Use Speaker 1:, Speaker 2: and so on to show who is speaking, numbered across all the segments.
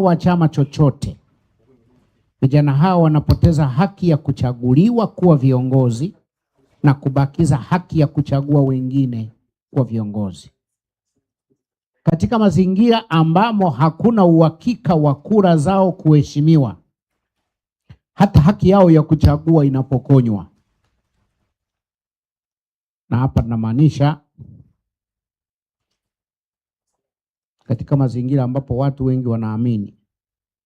Speaker 1: wa chama chochote, vijana hao wanapoteza haki ya kuchaguliwa kuwa viongozi na kubakiza haki ya kuchagua wengine kuwa viongozi. Katika mazingira ambamo hakuna uhakika wa kura zao kuheshimiwa, hata haki yao ya kuchagua inapokonywa. Na hapa tunamaanisha katika mazingira ambapo watu wengi wanaamini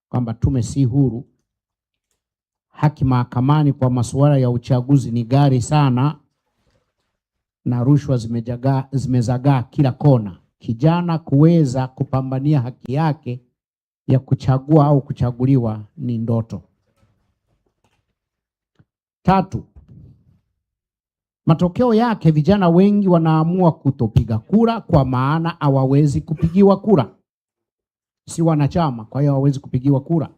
Speaker 1: kwamba tume si huru, haki mahakamani kwa masuala ya uchaguzi ni ghali sana, na rushwa zimezagaa kila kona, kijana kuweza kupambania haki yake ya kuchagua au kuchaguliwa ni ndoto. 3, matokeo yake vijana wengi wanaamua kutopiga kura kwa maana hawawezi kupigiwa kura. Si wanachama, kwa hiyo hawawezi kupigiwa kura.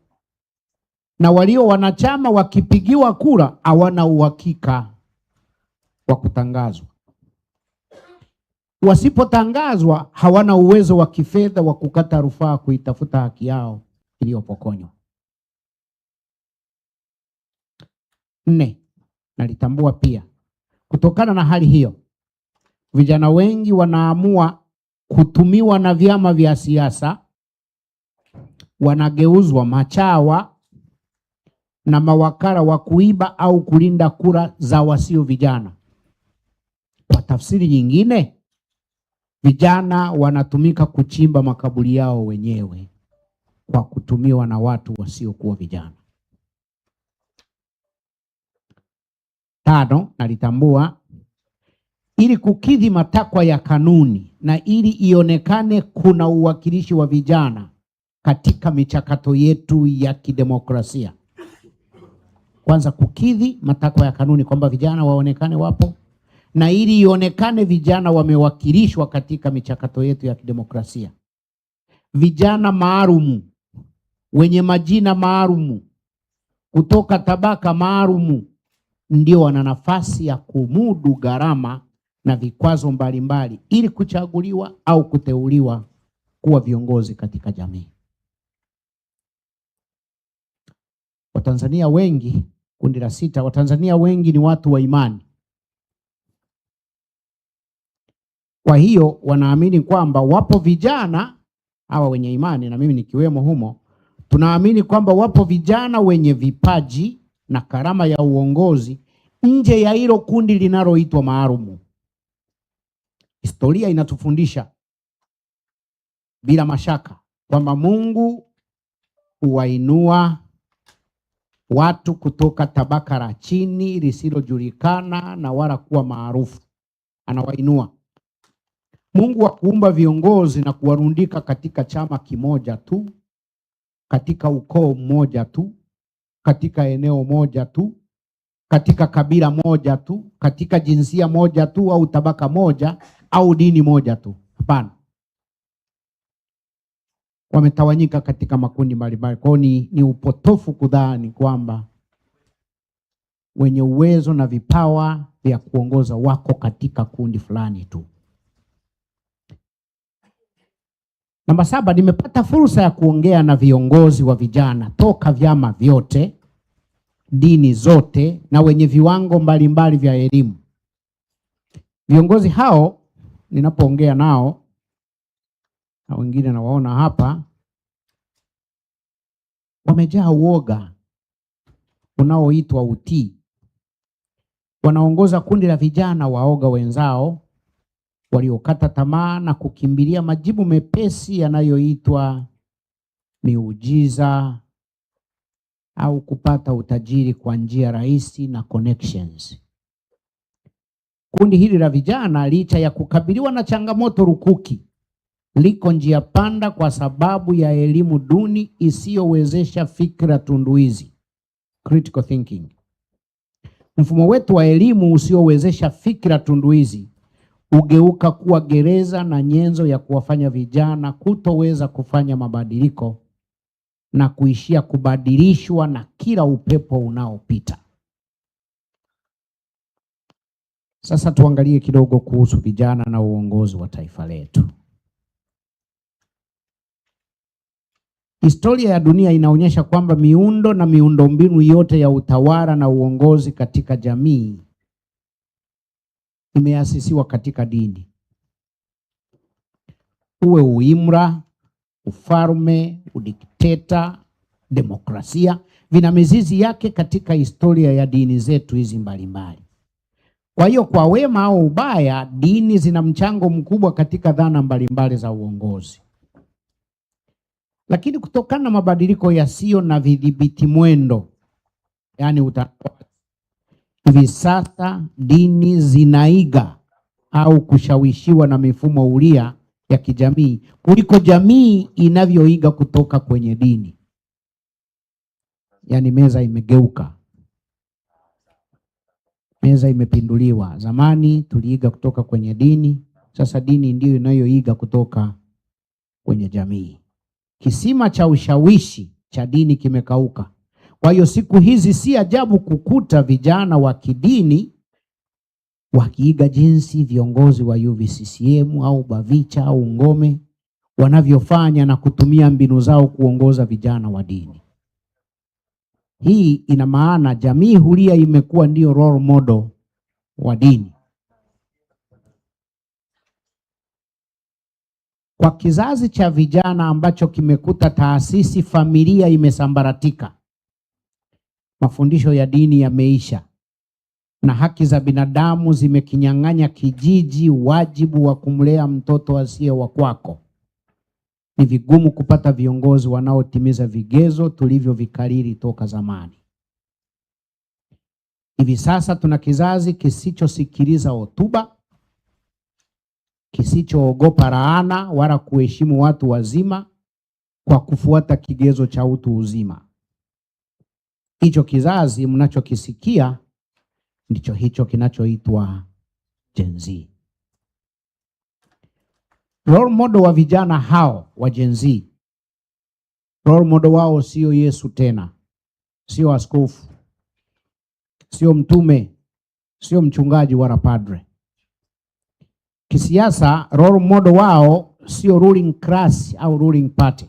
Speaker 1: Na walio wanachama wakipigiwa kura hawana uhakika wa kutangazwa. Wasipotangazwa hawana uwezo wa kifedha wa kukata rufaa kuitafuta haki yao iliyopokonywa. 4, nalitambua pia kutokana na hali hiyo, vijana wengi wanaamua kutumiwa na vyama vya siasa, wanageuzwa machawa na mawakala wa kuiba au kulinda kura za wasio vijana. Kwa tafsiri nyingine, vijana wanatumika kuchimba makaburi yao wenyewe kwa kutumiwa na watu wasiokuwa vijana. 5, nalitambua ili kukidhi matakwa ya kanuni na ili ionekane kuna uwakilishi wa vijana katika michakato yetu ya kidemokrasia. Kwanza, kukidhi matakwa ya kanuni kwamba vijana waonekane wapo, na ili ionekane vijana wamewakilishwa katika michakato yetu ya kidemokrasia. Vijana maalumu wenye majina maalumu kutoka tabaka maalumu ndio wana nafasi ya kumudu gharama na vikwazo mbalimbali ili kuchaguliwa au kuteuliwa kuwa viongozi katika jamii. Watanzania wengi, kundi la 6, Watanzania wengi ni watu wa imani. Kwa hiyo wanaamini kwamba wapo vijana hawa wenye imani, na mimi nikiwemo humo, tunaamini kwamba wapo vijana wenye vipaji na karama ya uongozi nje ya hilo kundi linaloitwa maalumu. Historia inatufundisha bila mashaka kwamba Mungu huwainua watu kutoka tabaka la chini lisilojulikana na wala kuwa maarufu. Anawainua. Mungu hakuumba viongozi na kuwarundika katika chama kimoja tu, katika ukoo mmoja tu, katika eneo moja tu, katika kabila moja tu, katika jinsia moja tu, au tabaka moja au dini moja tu. Hapana. Wametawanyika katika makundi mbalimbali. Kwa hiyo ni upotofu kudhani kwamba wenye uwezo na vipawa vya kuongoza wako katika kundi fulani tu. Namba 7, nimepata fursa ya kuongea na viongozi wa vijana toka vyama vyote, dini zote na wenye viwango mbalimbali vya elimu. Viongozi hao ninapoongea nao, na wengine nawaona hapa, wamejaa uoga unaoitwa utii. Wanaongoza kundi la vijana waoga wenzao waliokata tamaa na kukimbilia majibu mepesi yanayoitwa miujiza au kupata utajiri kwa njia rahisi na connections. Kundi hili la vijana, licha ya kukabiliwa na changamoto rukuki, liko njia panda kwa sababu ya elimu duni isiyowezesha fikra tunduizi, critical thinking. Mfumo wetu wa elimu usiowezesha fikra tunduizi ugeuka kuwa gereza na nyenzo ya kuwafanya vijana kutoweza kufanya mabadiliko na kuishia kubadilishwa na kila upepo unaopita. Sasa tuangalie kidogo kuhusu vijana na uongozi wa taifa letu. Historia ya dunia inaonyesha kwamba miundo na miundombinu yote ya utawala na uongozi katika jamii imeasisiwa katika dini. Uwe uimra, ufalme, udikteta, demokrasia, vina mizizi yake katika historia ya dini zetu hizi mbalimbali. Kwa hiyo kwa wema au ubaya, dini zina mchango mkubwa katika dhana mbalimbali za uongozi. Lakini kutokana na mabadiliko yasiyo na vidhibiti mwendo, yaani utandawazi, hivi sasa dini zinaiga au kushawishiwa na mifumo huria ya kijamii kuliko jamii inavyoiga kutoka kwenye dini. Yaani meza imegeuka. Meza imepinduliwa. Zamani tuliiga kutoka kwenye dini, sasa dini ndiyo inayoiga kutoka kwenye jamii. Kisima cha ushawishi cha dini kimekauka. Kwa hiyo siku hizi si ajabu kukuta vijana wa kidini wakiiga jinsi viongozi wa UVCCM au Bavicha au Ngome wanavyofanya na kutumia mbinu zao kuongoza vijana wa dini. Hii ina maana jamii huria imekuwa ndio role model wa dini. Kwa kizazi cha vijana ambacho kimekuta taasisi familia imesambaratika, mafundisho ya dini yameisha, na haki za binadamu zimekinyang'anya kijiji wajibu wa kumlea mtoto asiye wa kwako, ni vigumu kupata viongozi wanaotimiza vigezo tulivyovikariri toka zamani. Hivi sasa tuna kizazi kisichosikiliza hotuba, kisichoogopa laana wala kuheshimu watu wazima kwa kufuata kigezo cha utu uzima. Hicho kizazi mnachokisikia ndicho hicho kinachoitwa Gen Z. Role model wa vijana hao wa Gen Z, role model wao sio Yesu tena, sio askofu, sio mtume, sio mchungaji wala padre. Kisiasa, role model wao sio ruling class au ruling party.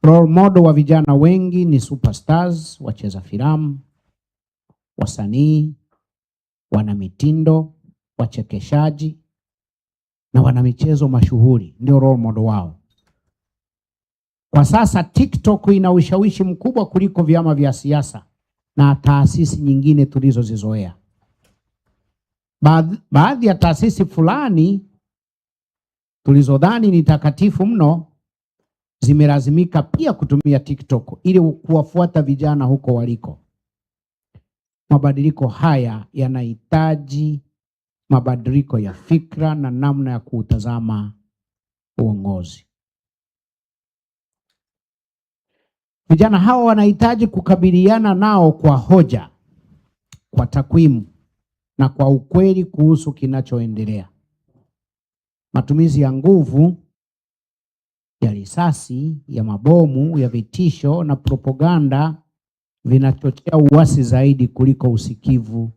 Speaker 1: Role model wa vijana wengi ni superstars, wacheza filamu, wasanii, wanamitindo, wachekeshaji na wanamichezo mashuhuri, ndio role model wao. Kwa sasa TikTok ina ushawishi mkubwa kuliko vyama vya siasa na taasisi nyingine tulizozizoea. Baadhi ya taasisi fulani tulizodhani ni takatifu mno zimelazimika pia kutumia TikTok ili kuwafuata vijana huko waliko. Mabadiliko haya yanahitaji mabadiliko ya fikra na namna ya kuutazama uongozi. Vijana hao wanahitaji kukabiliana nao kwa hoja, kwa takwimu na kwa ukweli kuhusu kinachoendelea. Matumizi ya nguvu, ya risasi, ya mabomu, ya vitisho na propaganda vinachochea uasi zaidi kuliko usikivu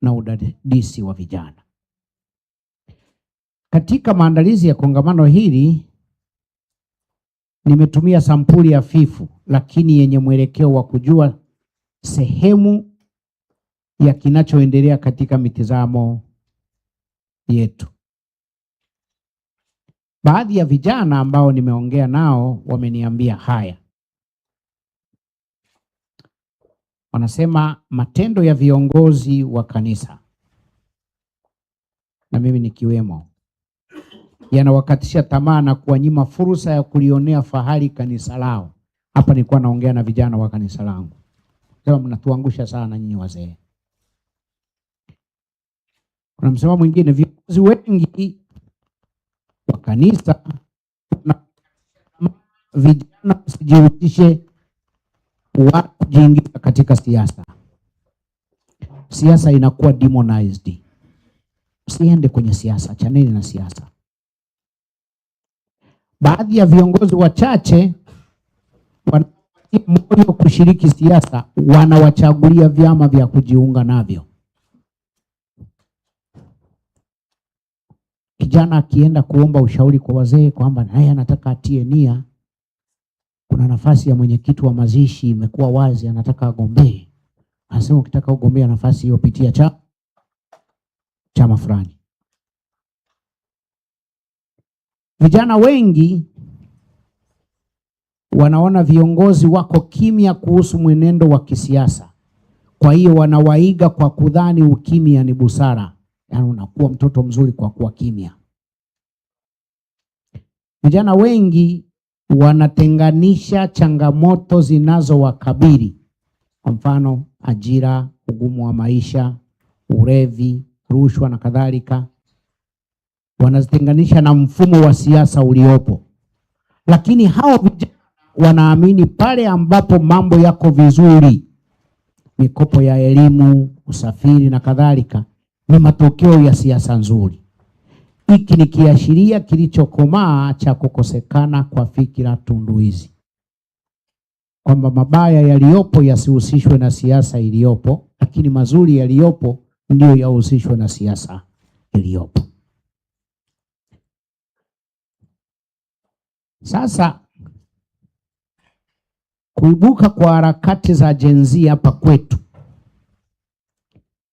Speaker 1: na udadisi wa vijana. Katika maandalizi ya kongamano hili nimetumia sampuli hafifu lakini yenye mwelekeo wa kujua sehemu ya kinachoendelea katika mitazamo yetu. Baadhi ya vijana ambao nimeongea nao wameniambia haya. Wanasema matendo ya viongozi wa kanisa, na mimi nikiwemo, yanawakatisha tamaa na kuwanyima fursa ya kulionea fahari kanisa lao. Hapa nilikuwa naongea na vijana wa kanisa langu. Sema mnatuangusha sana nyinyi wazee. Kuna msemo mwingine, viongozi wengi wa kanisa na vijana usijihusishe watu kujiingiza katika siasa. Siasa inakuwa demonized. Usiende kwenye siasa, chaneni na siasa. Baadhi ya viongozi wachache wanapatia moyo kushiriki siasa, wanawachagulia vyama vya kujiunga navyo. Kijana akienda kuomba ushauri kwa wazee kwamba naye anataka atie nia, kuna nafasi ya mwenyekiti wa mazishi imekuwa wazi, anataka agombee. Anasema ukitaka ugombea nafasi hiyo pitia chama fulani. Vijana wengi wanaona viongozi wako kimya kuhusu mwenendo wa kisiasa, kwa hiyo wanawaiga kwa kudhani ukimya ni busara. Yaani unakuwa mtoto mzuri kwa kuwa kimya. Vijana wengi wanatenganisha changamoto zinazowakabili, kwa mfano ajira, ugumu wa maisha, ulevi, rushwa na kadhalika. Wanazitenganisha na mfumo wa siasa uliopo. Lakini hao vijana wanaamini pale ambapo mambo yako vizuri, mikopo ya elimu, usafiri na kadhalika, ni matokeo ya siasa nzuri. Hiki ni kiashiria kilichokomaa cha kukosekana kwa fikira tunduizi, kwamba mabaya yaliyopo yasihusishwe na siasa iliyopo, lakini mazuri yaliyopo ndio yahusishwe na siasa iliyopo. Sasa kuibuka kwa harakati za Gen Z hapa kwetu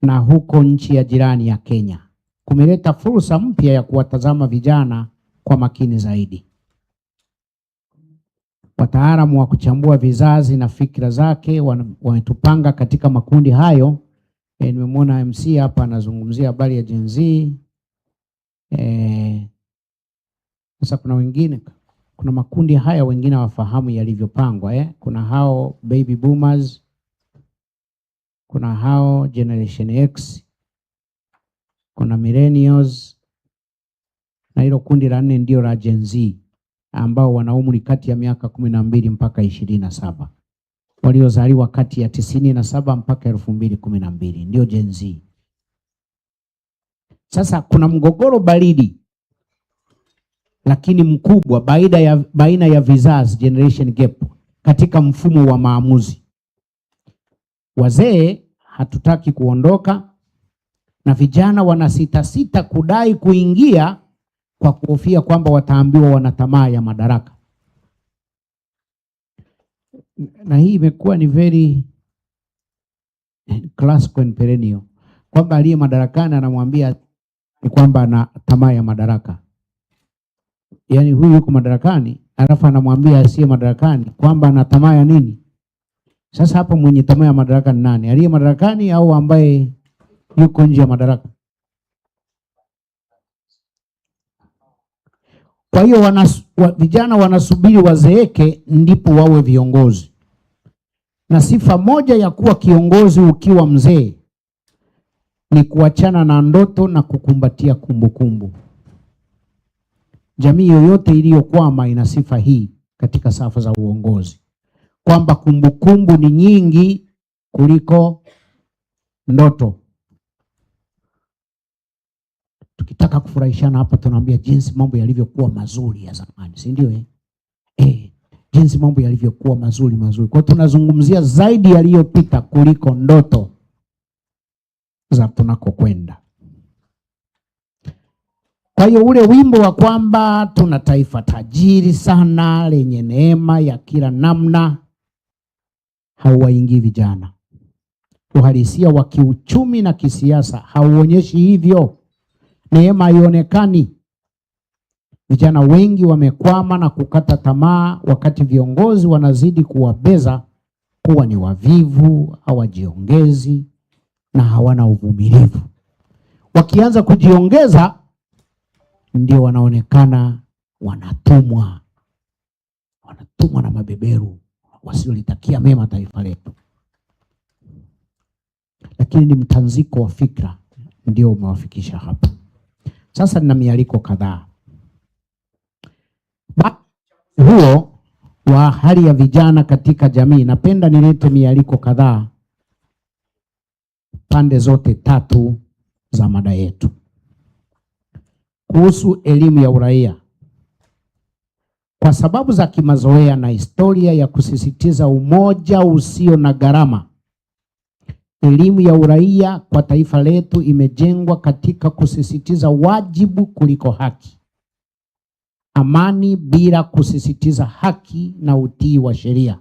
Speaker 1: na huko nchi ya jirani ya Kenya kumeleta fursa mpya ya kuwatazama vijana kwa makini zaidi. Wataalamu wa kuchambua vizazi na fikra zake wametupanga katika makundi hayo. Nimemwona MC hapa anazungumzia habari ya Gen Z. Sasa kuna makundi haya wengine wafahamu yalivyopangwa. Kuna hao baby boomers, kuna hao generation X, kuna millennials, na hilo kundi la 4 ndio la Gen Z, ambao wana umri kati ya miaka 12 mpaka 27, waliozaliwa kati ya 97 mpaka 2012 ndio Gen Z. Sasa kuna mgogoro baridi lakini mkubwa baina ya vizazi, generation gap, katika mfumo wa maamuzi. Wazee hatutaki kuondoka na vijana wanasita kudai kuingia kwa kuhofia kwamba wataambiwa wana tamaa ya madaraka. Na hii imekuwa ni very classic and perennial, kwamba aliye madarakani anamwambia ni kwamba ana tamaa ya madaraka. Yaani huyu yuko madarakani alafu anamwambia asiye madarakani kwamba ana tamaa ya nini? Sasa hapo mwenye tamaa ya madaraka ni nani? Aliye madarakani au ambaye yuko nje ya madaraka? Kwa hiyo vijana wanasubiri wazeeke ndipo wawe viongozi. Na sifa moja ya kuwa kiongozi ukiwa mzee ni kuachana na ndoto na kukumbatia kumbukumbu. Jamii yoyote iliyokwama ina sifa hii katika safu za uongozi, kwamba kumbukumbu ni nyingi kuliko ndoto. Tukitaka kufurahishana hapa tunaambia jinsi mambo yalivyokuwa mazuri ya zamani, si ndio? Jinsi mambo yalivyokuwa mazuri. Kwa tunazungumzia zaidi yaliyopita kuliko ndoto za tunakokwenda. Kwa hiyo ule wimbo wa kwamba tuna taifa tajiri sana lenye neema ya kila namna hauwaingii vijana. Uhalisia wa kiuchumi na kisiasa hauonyeshi hivyo. Neema haionekani. Vijana wengi wamekwama na kukata tamaa, wakati viongozi wanazidi kuwabeza kuwa ni wavivu, hawajiongezi na hawana uvumilivu. Wakianza kujiongeza ndio wanaonekana wanatumwa na mabeberu wasiolitakia mema taifa letu. Lakini ni mtanziko wa fikra ndio umewafikisha hapa. Sasa nina mialiko kadhaa huo wa hali ya vijana katika jamii. Napenda nilete mialiko kadhaa pande zote tatu za mada yetu. Kuhusu elimu ya uraia, kwa sababu za kimazoea na historia ya kusisitiza umoja usio na gharama, elimu ya uraia kwa taifa letu imejengwa katika kusisitiza wajibu kuliko haki. amani bila kusisitiza haki na utii wa sheria,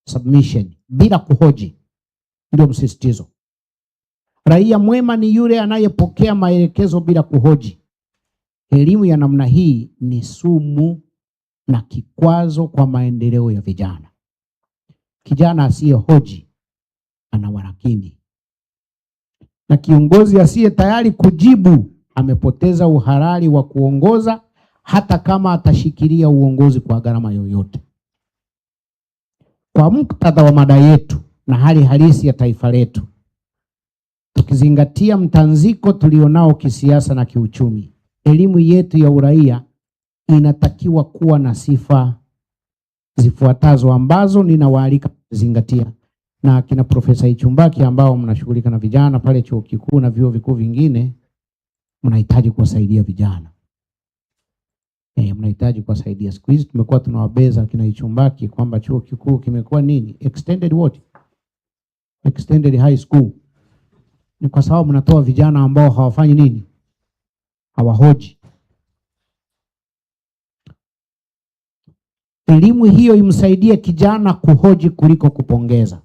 Speaker 1: submission bila kuhoji, ndio msisitizo. Raia mwema ni yule anayepokea maelekezo bila kuhoji. Elimu ya namna hii ni sumu na kikwazo kwa maendeleo ya vijana. Kijana asiyehoji ana walakini, na kiongozi asiye tayari kujibu amepoteza uhalali wa kuongoza, hata kama atashikilia uongozi kwa gharama yoyote. Kwa muktadha wa mada yetu na hali halisi ya taifa letu, tukizingatia mtanziko tulionao kisiasa na kiuchumi, elimu yetu ya uraia inatakiwa kuwa na sifa zifuatazo ambazo ninawaalika kuzingatia, na kina Profesa Ichumbaki ambao mnashughulika na vijana pale chuo kikuu na vyuo vikuu vingine, mnahitaji kuwasaidia vijana. Mnahitaji kuwasaidia. Siku hizi tumekuwa tunawabeza kina Ichumbaki kwamba chuo kikuu kimekuwa nini? Extended what? Extended high school. Ni kwa sababu mnatoa vijana ambao hawafanyi nini? Hawahoji. Elimu hiyo imsaidie kijana kuhoji kuliko kupongeza.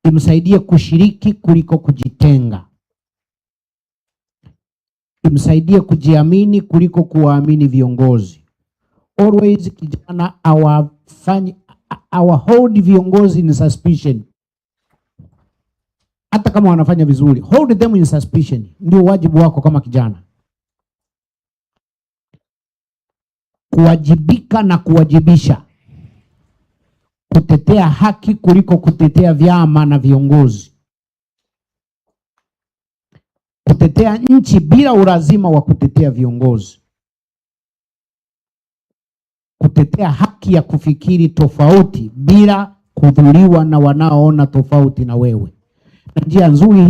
Speaker 1: Imsaidie kushiriki kuliko kujitenga. Imsaidie kujiamini kuliko kuwaamini viongozi. Always kijana hold viongozi in suspicion. Hata kama wanafanya vizuri, hold them in suspicion. Ndio wajibu wako kama kijana. Kuwajibika na kuwajibisha. Kutetea haki kuliko kutetea vyama na viongozi. Kutetea nchi bila ulazima wa kutetea viongozi. Kutetea haki ya kufikiri tofauti bila kudhuriwa na wanaoona tofauti na wewe. Na njia nzuri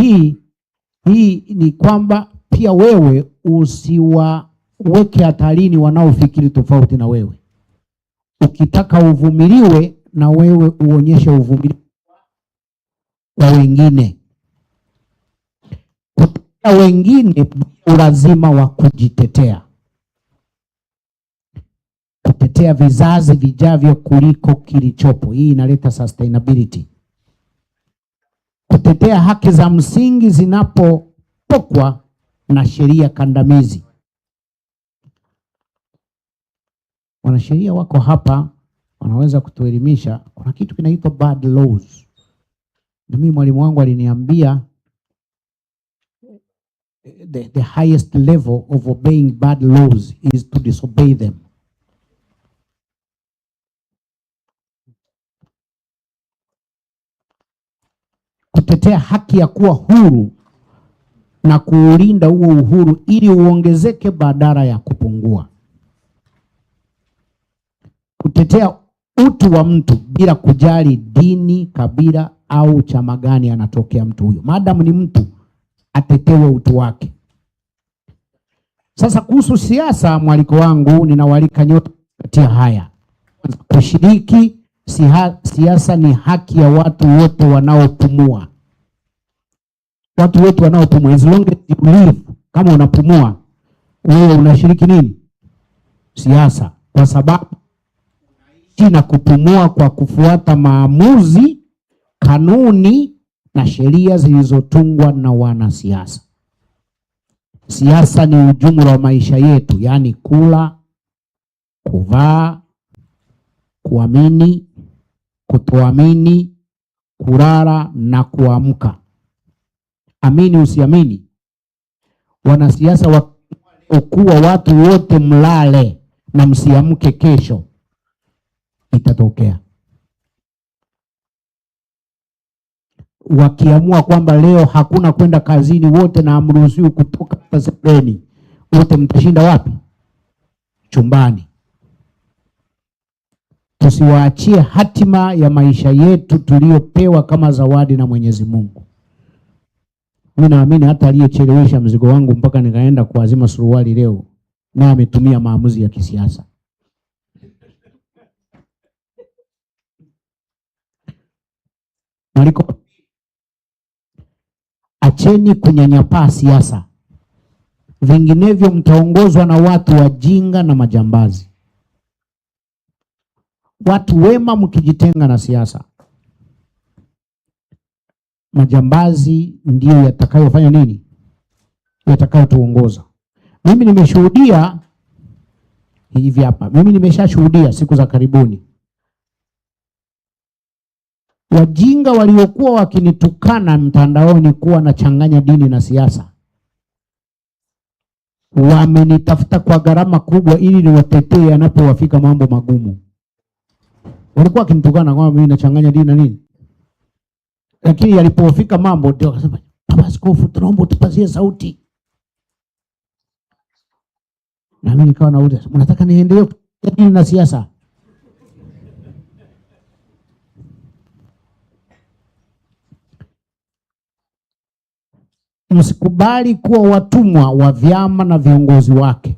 Speaker 1: hii ni kwamba pia wewe usiwaweke hatarini wanaofikiri tofauti na wewe. Ukitaka uvumiliwe, na wewe uonyeshe uvumilivu kwa wengine. Kutetea wengine ulazima wa kujitetea. Kutetea vizazi vijavyo kuliko kilichopo. Hii inaleta sustainability. Kutetea haki za msingi zinapopokwa na sheria kandamizi. Wanasheria wako hapa, wanaweza kutuelimisha. Kuna kitu kinaitwa bad laws. Na mimi mwalimu wangu aliniambia the highest level of obeying bad laws is to disobey them. Kutetea haki ya kuwa huru na kuulinda huo uhuru ili uongezeke badala ya kupungua. Kutetea utu wa mtu bila kujali dini, kabila au chama gani anatokea mtu huyo. Maadamu ni mtu, atetewe utu wake. Sasa kuhusu siasa, mwaliko wangu ninawaalika nyote katika haya. Kushiriki siasa ni haki ya watu wote wanaopumua. Watu wote wanaopumua. As long as you live, kama unapumua, wewe unashiriki nini? Siasa. Kwa sababu unaishi na kupumua kwa kufuata maamuzi, kanuni na sheria zilizotungwa na wanasiasa. Siasa ni ujumla wa maisha yetu, yaani kula, kuvaa, kuamini, kutoamini, kulala na kuamka. Amini usiamini, wanasiasa wakuwa watu wote mlale na msiamke kesho, itatokea. Wakiamua kwamba leo hakuna kwenda kazini wote na amruhusiwi kutoka sebuleni, wote mtashinda wapi? Chumbani. Tusiwaachie hatima ya maisha yetu tuliyopewa kama zawadi na Mwenyezi Mungu. Mimi naamini hata aliyechelewesha mzigo wangu mpaka nikaenda kuazima suruali leo, na ametumia maamuzi ya kisiasa. Maliko, acheni kunyanyapaa siasa. vinginevyo mtaongozwa na watu wajinga na majambazi. Watu wema mkijitenga na siasa, majambazi ndio yatakayofanya nini? Yatakayotuongoza. Mimi nimeshuhudia hivi hapa. Mimi nimeshashuhudia siku za karibuni wajinga waliokuwa wakinitukana mtandaoni kuwa nachanganya dini na siasa, wamenitafuta kwa gharama kubwa ili niwatetee yanapowafika mambo magumu. Walikuwa wakinitukana kwamba mimi nachanganya dini na nini, lakini yalipofika mambo ndio wakasema, Baba Askofu, tunaomba utupazie sauti. Na mimi nikawa nauliza, mnataka niendelee dini na siasa? Msikubali kuwa watumwa wa vyama na viongozi wake.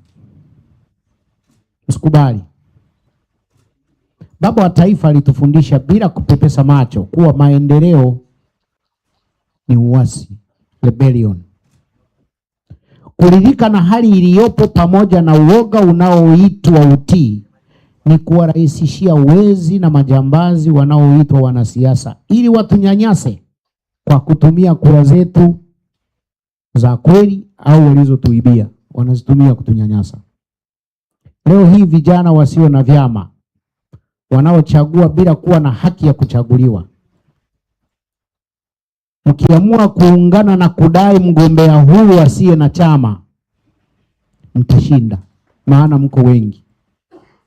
Speaker 1: Msikubali. Baba wa Taifa alitufundisha bila kupepesa macho kuwa maendeleo ni uasi, rebellion. Kuridhika na hali iliyopo pamoja na uoga unaoitwa utii ni kuwarahisishia wezi na majambazi wanaoitwa wanasiasa ili watunyanyase kwa kutumia kura zetu za kweli au walizotuibia, wanazitumia kutunyanyasa. Leo hii vijana wasio na vyama wanaochagua bila kuwa na haki ya kuchaguliwa, mkiamua kuungana na kudai mgombea huru asiye na chama, mtashinda, maana mko wengi.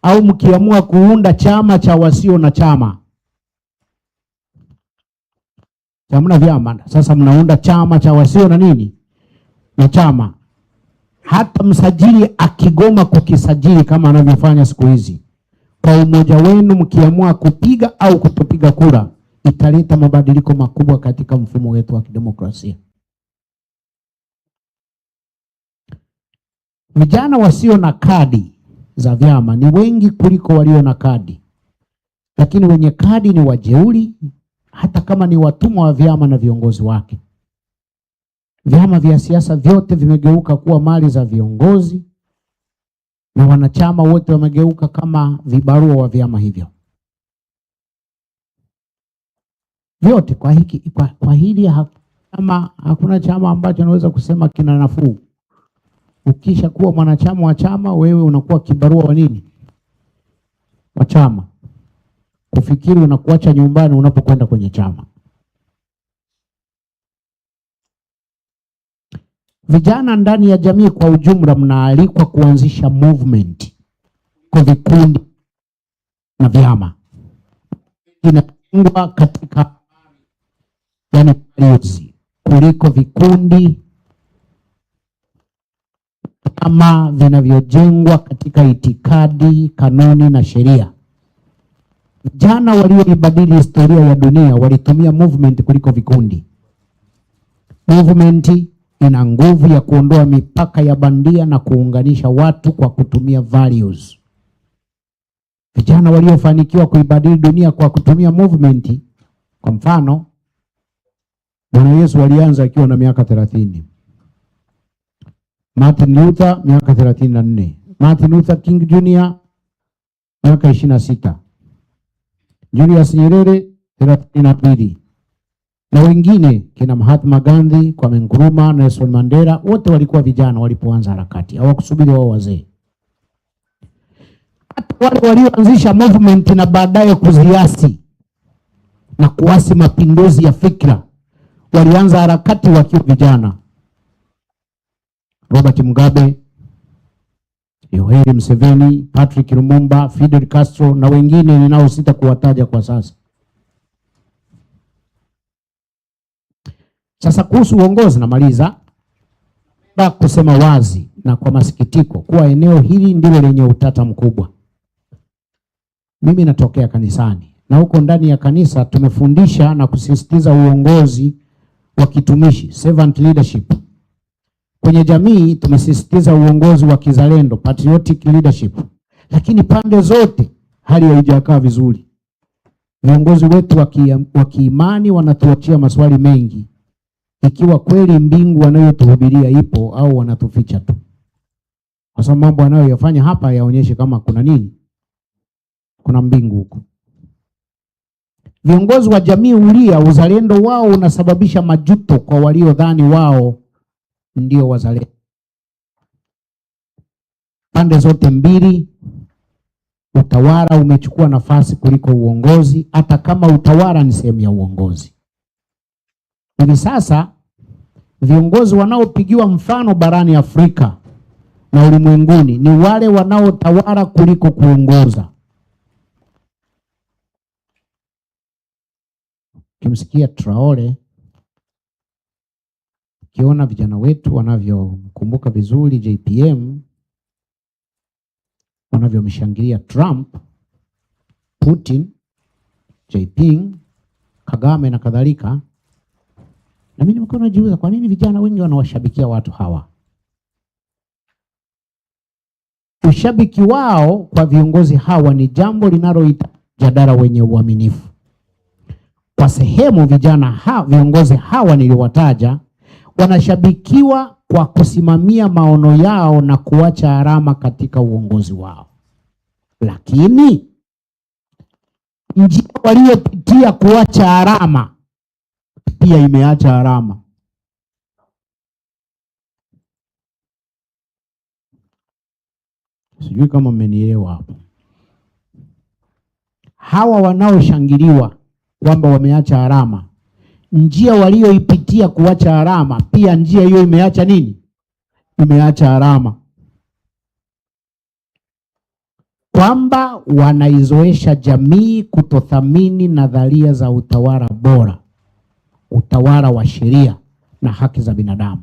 Speaker 1: Au mkiamua kuunda chama cha wasio na chama, hamna vyama, sasa mnaunda chama cha wasio na nini? Na chama. Hata msajili akigoma kukisajili kama anavyofanya siku hizi, kwa umoja wenu mkiamua kupiga au kutopiga kura, italeta mabadiliko makubwa katika mfumo wetu wa kidemokrasia. Vijana wasio na kadi za vyama ni wengi kuliko walio na kadi, lakini wenye kadi ni wajeuri, hata kama ni watumwa wa vyama na viongozi wake. Vyama vya siasa vyote vimegeuka kuwa mali za viongozi na wanachama wote wamegeuka kama vibarua wa vyama hivyo. Vyote kwa hili hakuna chama ambacho naweza kusema kina nafuu. Ukisha kuwa mwanachama wa chama, wewe unakuwa kibarua wa nini? Wa chama. Kufikiri unakuacha nyumbani unapokwenda kwenye chama. Vijana ndani ya jamii kwa ujumla mnaalikwa kuanzisha movement kwa vikundi na vyama. Inatengwa katika kuliko vikundi kama vinavyojengwa katika itikadi, kanuni na sheria. Vijana walioibadili historia ya dunia walitumia movement kuliko vikundi. Movement ina nguvu ya kuondoa mipaka ya bandia na kuunganisha watu kwa kutumia values. Vijana waliofanikiwa kuibadili dunia kwa kutumia movement, kwa mfano, Bwana Yesu alianza akiwa na miaka 30. Martin Luther miaka 34. Martin Luther King Jr. miaka 26. Julius Nyerere 32. Na wengine kina Mahatma Gandhi, Kwame Nkrumah, Nelson Mandela, wote walikuwa vijana walipoanza harakati. Hawakusubiri wao wazee. Hata wale walioanzisha movement na baadaye kuziasi na kuasi mapinduzi ya fikra walianza harakati wakiwa vijana. Robert Mugabe, Yoweri Museveni, Patrick Lumumba, Fidel Castro na wengine ninaosita kuwataja kwa sasa. Sasa kuhusu uongozi, namaliza na kusema wazi na kwa masikitiko kuwa eneo hili ndilo lenye utata mkubwa. Mimi natokea kanisani na huko ndani ya kanisa tumefundisha na kusisitiza uongozi wa kitumishi, servant leadership. Kwenye jamii tumesisitiza uongozi wa kizalendo, patriotic leadership. Lakini pande zote hali haijakaa vizuri. Viongozi wetu wa kiimani wanatuachia maswali mengi, ikiwa kweli mbingu wanayotuhubiria ipo au wanatuficha tu. kwa sababu mambo anayoyafanya hapa yaonyeshe kama kuna nini, kuna mbingu huko. Viongozi wa jamii hulia, uzalendo wao unasababisha majuto kwa waliodhani wao ndio wazalendo. Pande zote mbili, utawala umechukua nafasi kuliko uongozi, hata kama utawala ni sehemu ya uongozi. Hivi sasa viongozi wanaopigiwa mfano barani Afrika na ulimwenguni ni wale wanaotawala kuliko kuongoza. Kimsikia Traore, kiona vijana wetu wanavyomkumbuka vizuri JPM, wanavyomshangilia Trump, Putin, Jinping, Kagame na kadhalika, na mimi nimekuwa najiuliza kwa nini vijana wengi wanawashabikia watu hawa. Ushabiki wao kwa viongozi hawa ni jambo linalohitaji mjadala wenye uaminifu. Kwa sehemu viongozi hawa niliowataja wanashabikiwa kwa kusimamia maono yao na kuacha alama katika uongozi wao, lakini njia waliopitia kuacha alama pia imeacha alama. Sijui kama mmenielewa hapo. Hawa wanaoshangiliwa kwamba wameacha alama, njia walioipitia kuacha alama, pia njia hiyo imeacha nini? Imeacha alama. Kwamba wanaizoesha jamii kutothamini nadharia za utawala bora, utawala wa sheria na haki za binadamu.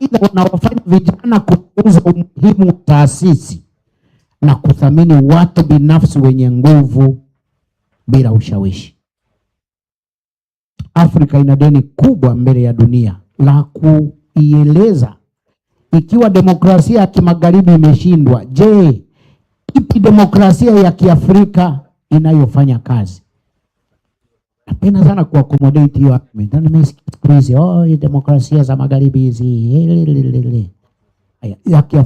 Speaker 1: Aidha, wanawafanya vijana kupuuza umuhimu wa taasisi na kuthamini watu binafsi wenye nguvu bila ushawishi. Afrika ina deni kubwa mbele ya dunia la kuieleza. Ikiwa demokrasia ya kimagharibi imeshindwa, je, ipi demokrasia ya Kiafrika inayofanya kazi? Napenda sana kuaccommodate hiyo argument. Na nimesikia demokrasia za magharibi hizi ya Kiafrika